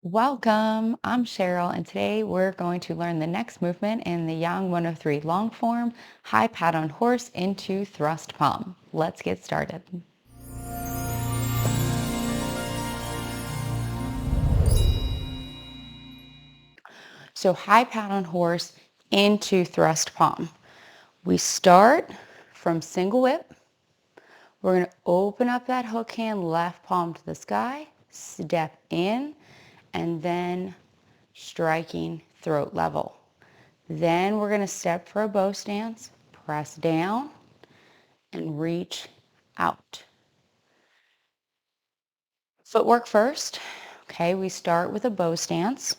Welcome, I'm Cheryl, and today we're going to learn the next movement in the Yang 103 long form, high pat on horse into thrust palm. Let's get started. So high pat on horse into thrust palm. We start from single whip. We're going to open up that hook hand, left palm to the sky, step in, and then striking throat level. Then we're going to step for a bow stance, press down, and reach out. Footwork first. Okay, we start with a bow stance.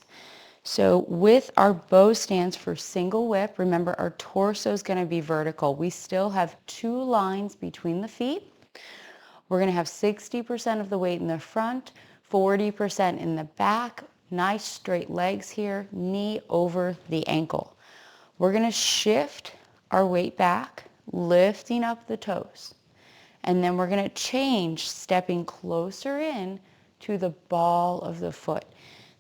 So with our bow stance for single whip, remember our torso is going to be vertical. We still have two lines between the feet. We're going to have 60% of the weight in the front, 40% in the back. Nice straight legs here, knee over the ankle. We're going to shift our weight back, lifting up the toes. And then we're going to change, stepping closer in to the ball of the foot.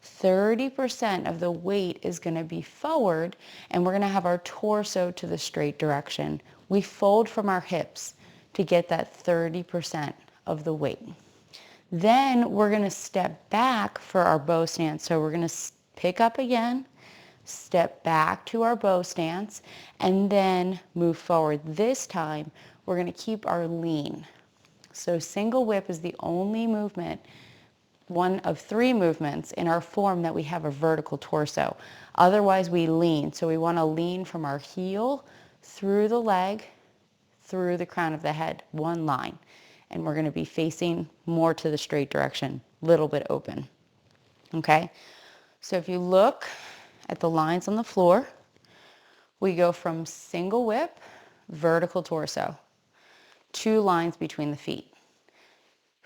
30% of the weight is going to be forward, and we're going to have our torso to the straight direction. We fold from our hips to get that 30% of the weight. Then we're going to step back for our bow stance. So we're going to pick up again, step back to our bow stance, and then move forward. This time, we're going to keep our lean. So single whip is the only movement, one of three movements in our form that we have a vertical torso. Otherwise, we lean. So we want to lean from our heel through the leg, through the crown of the head, one line. And we're going to be facing more to the straight direction, little bit open. Okay? So if you look at the lines on the floor, we go from single whip, vertical torso, two lines between the feet.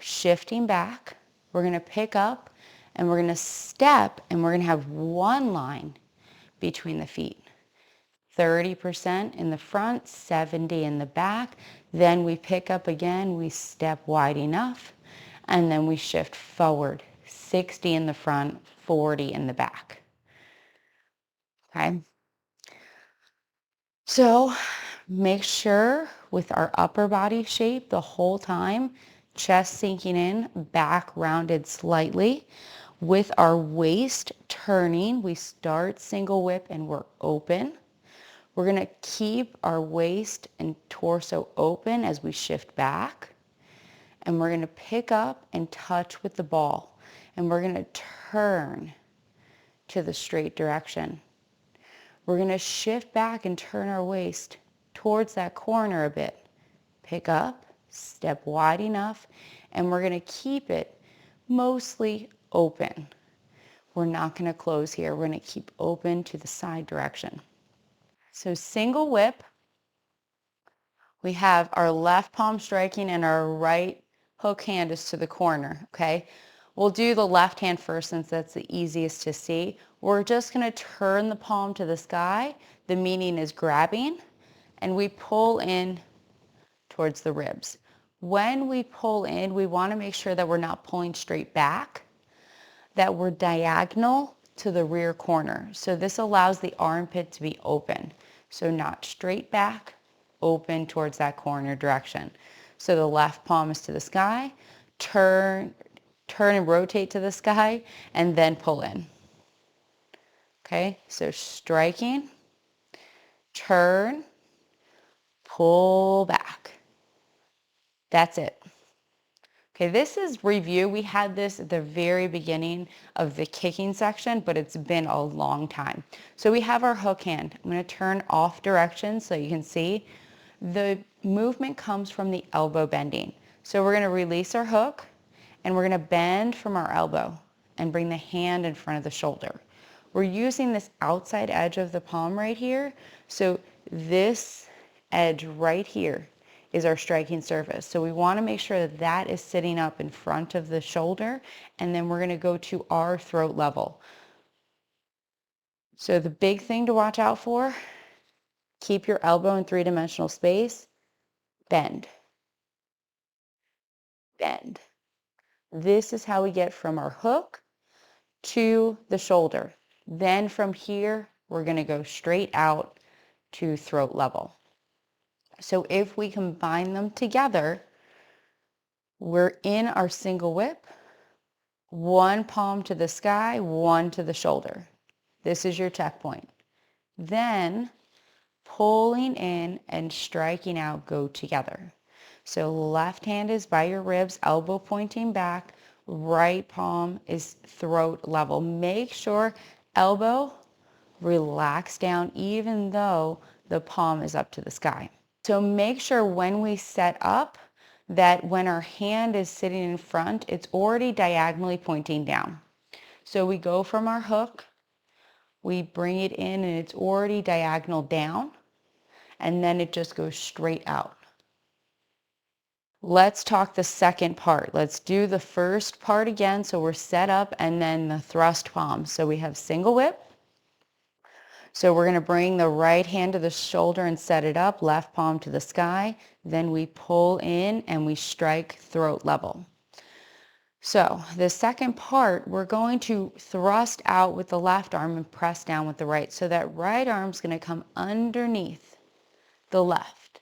Shifting back, we're going to pick up and we're going to step and we're going to have one line between the feet. 30% in the front, 70 in the back. Then we pick up again, we step wide enough, and then we shift forward. 60 in the front, 40 in the back. Okay? So make sure with our upper body shape the whole time, chest sinking in, back rounded slightly. With our waist turning, we start single whip and we're open. We're going to keep our waist and torso open as we shift back. And we're going to pick up and touch with the ball. And we're going to turn to the straight direction. We're going to shift back and turn our waist towards that corner a bit. Pick up, step wide enough, and we're going to keep it mostly open. We're not going to close here. We're going to keep open to the side direction. So single whip, we have our left palm striking and our right hook hand is to the corner, okay? We'll do the left hand first since that's the easiest to see. We're just going to turn the palm to the sky. The meaning is grabbing, and we pull in towards the ribs. When we pull in, we want to make sure that we're not pulling straight back, that we're diagonal to the rear corner. So this allows the armpit to be open. So not straight back, open towards that corner direction. So the left palm is to the sky, turn and rotate to the sky, and then pull in. Okay, so striking, turn, pull back. That's it. Okay, this is review. We had this at the very beginning of the kicking section, but it's been a long time. So we have our hook hand. I'm going to turn off direction so you can see. The movement comes from the elbow bending. So we're going to release our hook and we're going to bend from our elbow and bring the hand in front of the shoulder. We're using this outside edge of the palm right here. So this edge right here is our striking surface. So we want to make sure that that is sitting up in front of the shoulder, and then we're going to go to our throat level. So the big thing to watch out for, keep your elbow in three-dimensional space, bend, bend. This is how we get from our hook to the shoulder. Then from here, we're going to go straight out to throat level. So if we combine them together, we're in our single whip, one palm to the sky, one to the shoulder. This is your checkpoint. Then pulling in and striking out go together. So left hand is by your ribs, elbow pointing back, right palm is throat level. Make sure elbow relax down even though the palm is up to the sky. So make sure when we set up that when our hand is sitting in front, it's already diagonally pointing down. So we go from our hook, we bring it in and it's already diagonal down, and then it just goes straight out. Let's talk the second part. Let's do the first part again. So we're set up and then the thrust palm. So we have single whip. So we're going to bring the right hand to the shoulder and set it up, left palm to the sky. Then we pull in and we strike throat level. So the second part, we're going to thrust out with the left arm and press down with the right. So that right arm's going to come underneath the left.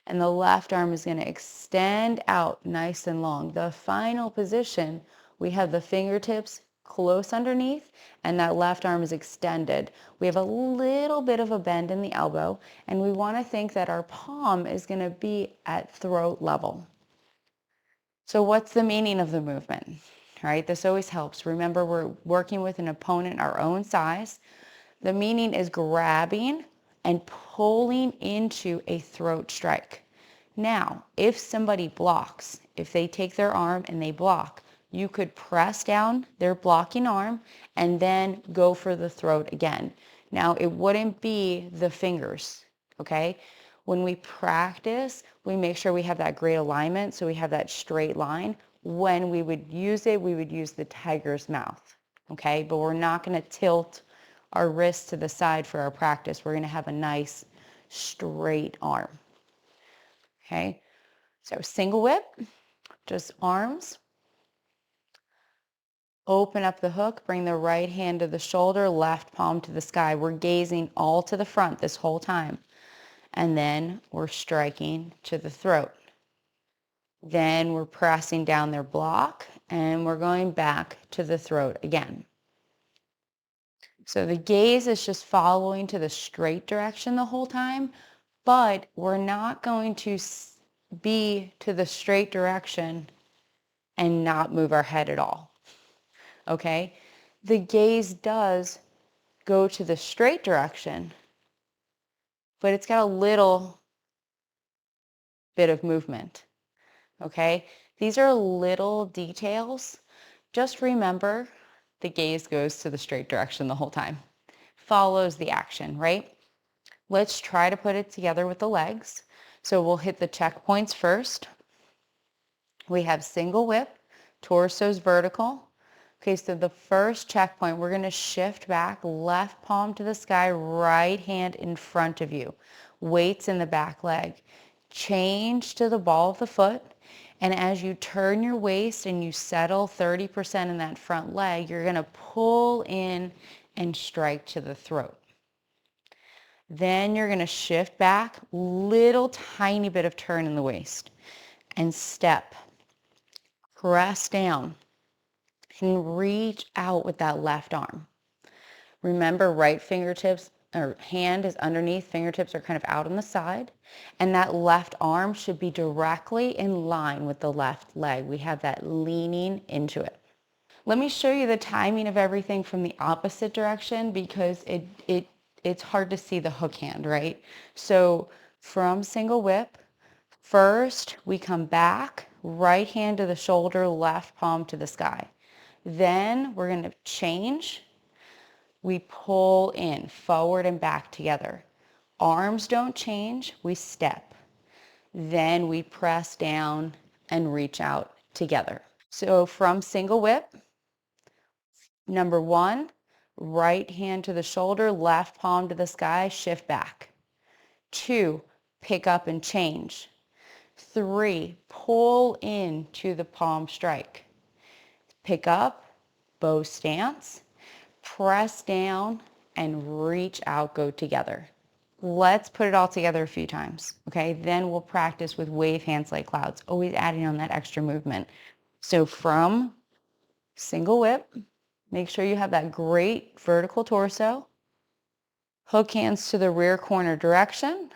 And the left arm is going to extend out nice and long. The final position, we have the fingertips close underneath and that left arm is extended. We have a little bit of a bend in the elbow and we want to think that our palm is going to be at throat level. So what's the meaning of the movement? All right, this always helps. Remember, we're working with an opponent our own size. The meaning is grabbing and pulling into a throat strike. Now, if somebody blocks, if they take their arm and they block, you could press down their blocking arm and then go for the throat again. Now, it wouldn't be the fingers, okay? When we practice, we make sure we have that great alignment, so we have that straight line. When we would use it, we would use the tiger's mouth, okay? But we're not going to tilt our wrists to the side for our practice. We're going to have a nice straight arm. Okay, so single whip, just arms. Open up the hook, bring the right hand to the shoulder, left palm to the sky. We're gazing all to the front this whole time. And then we're striking to the throat. Then we're pressing down their block and we're going back to the throat again. So the gaze is just following to the straight direction the whole time, but we're not going to be to the straight direction and not move our head at all. Okay? The gaze does go to the straight direction, but it's got a little bit of movement. Okay? These are little details. Just remember the gaze goes to the straight direction the whole time. Follows the action, right? Let's try to put it together with the legs. So we'll hit the checkpoints first. We have single whip, torso's vertical. Okay, so the first checkpoint, we're going to shift back, left palm to the sky, right hand in front of you. Weights in the back leg. Change to the ball of the foot. And as you turn your waist and you settle 30% in that front leg, you're going to pull in and strike to the throat. Then you're going to shift back, little tiny bit of turn in the waist, and step. Press down and reach out with that left arm. Remember, right fingertips or hand is underneath, fingertips are kind of out on the side, and that left arm should be directly in line with the left leg. We have that leaning into it. Let me show you the timing of everything from the opposite direction because it's hard to see the hook hand, right? So from single whip, first we come back, right hand to the shoulder, left palm to the sky. Then we're going to change. We pull in, forward and back together. Arms don't change, we step. Then we press down and reach out together. So from single whip, number one, right hand to the shoulder, left palm to the sky, shift back. 2, pick up and change. 3, pull in to the palm strike. Pick up bow stance, press down and reach out, go together. Let's put it all together a few times, okay? Then we'll practice with wave hands like clouds, always adding on that extra movement. So from single whip, make sure you have that great vertical torso. Hook hands to the rear corner direction.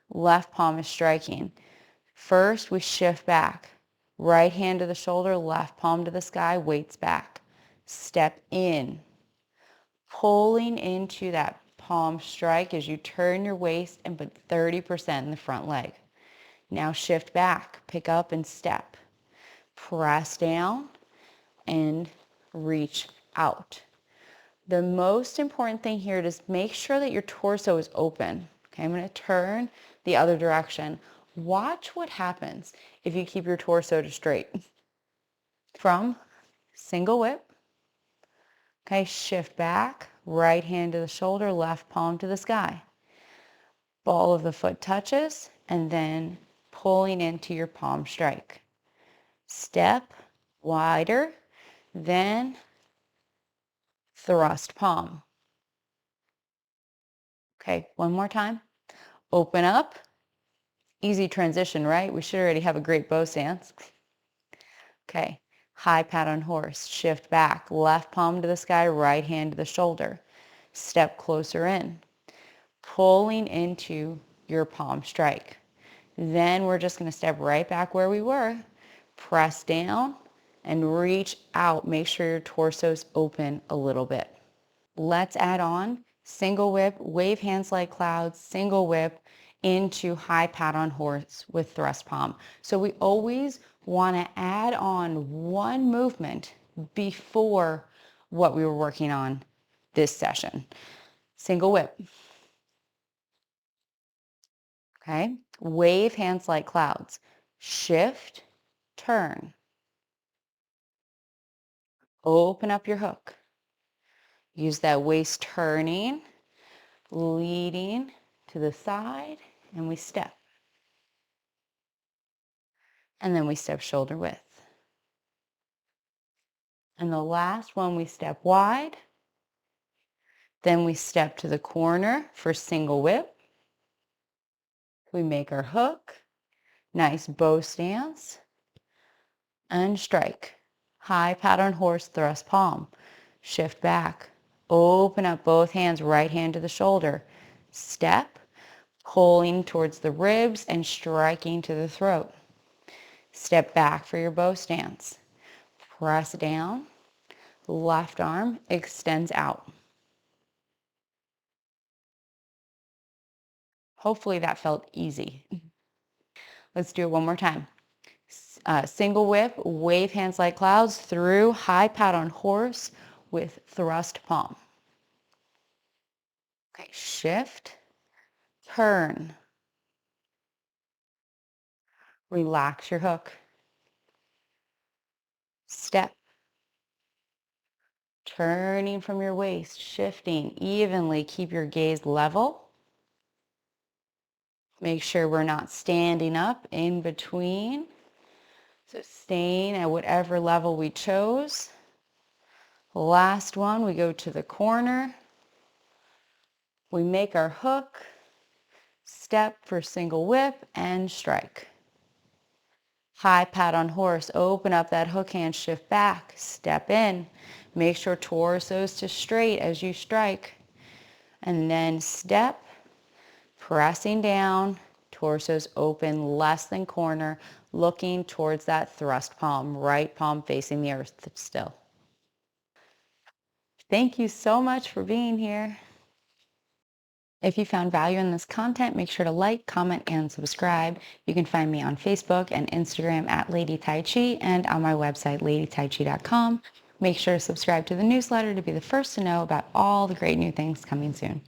Left palm is striking. First, we shift back. Right hand to the shoulder, left palm to the sky, weights back. Step in. Pulling into that palm strike as you turn your waist and put 30% in the front leg. Now shift back, pick up and step. Press down and reach out. The most important thing here is make sure that your torso is open. Okay, I'm going to turn the other direction. Watch what happens if you keep your torso to straight. From single whip. Okay, shift back, right hand to the shoulder, left palm to the sky. Ball of the foot touches, and then pulling into your palm strike. Step wider, then thrust palm. Okay, one more time. Open up. Easy transition, right? We should already have a great bow stance. Okay, high pat on horse. Shift back, left palm to the sky, right hand to the shoulder. Step closer in, pulling into your palm strike. Then we're just going to step right back where we were. Press down and reach out. Make sure your torso's open a little bit. Let's add on single whip, wave hands like clouds, single whip into high pat on horse with thrust palm. So we always want to add on one movement before what we were working on this session. Single whip. Okay. Wave hands like clouds. Shift, turn. Open up your hook. Use that waist turning, leading to the side, and we step. And then we step shoulder width. And the last one, we step wide. Then we step to the corner for single whip. We make our hook. Nice bow stance. And strike. High pat on horse, thrust palm. Shift back. Open up both hands, right hand to the shoulder. Step, pulling towards the ribs and striking to the throat. Step back for your bow stance. Press down. Left arm extends out. Hopefully that felt easy. Let's do it one more time. Single whip, wave hands like clouds through high pat on horse with thrust palm. Okay, shift, turn. Relax your hook. Step. Turning from your waist, shifting evenly. Keep your gaze level. Make sure we're not standing up in between. So staying at whatever level we chose. Last one, we go to the corner. We make our hook, step for single whip, and strike. High pat on horse, open up that hook hand, shift back, step in. Make sure torso's to straight as you strike. And then step, pressing down, torso's open, less than corner, looking towards that thrust palm, right palm facing the earth still. Thank you so much for being here. If you found value in this content, make sure to like, comment, and subscribe. You can find me on Facebook and Instagram at Lady Tai Chi and on my website, ladytaichi.com. Make sure to subscribe to the newsletter to be the first to know about all the great new things coming soon.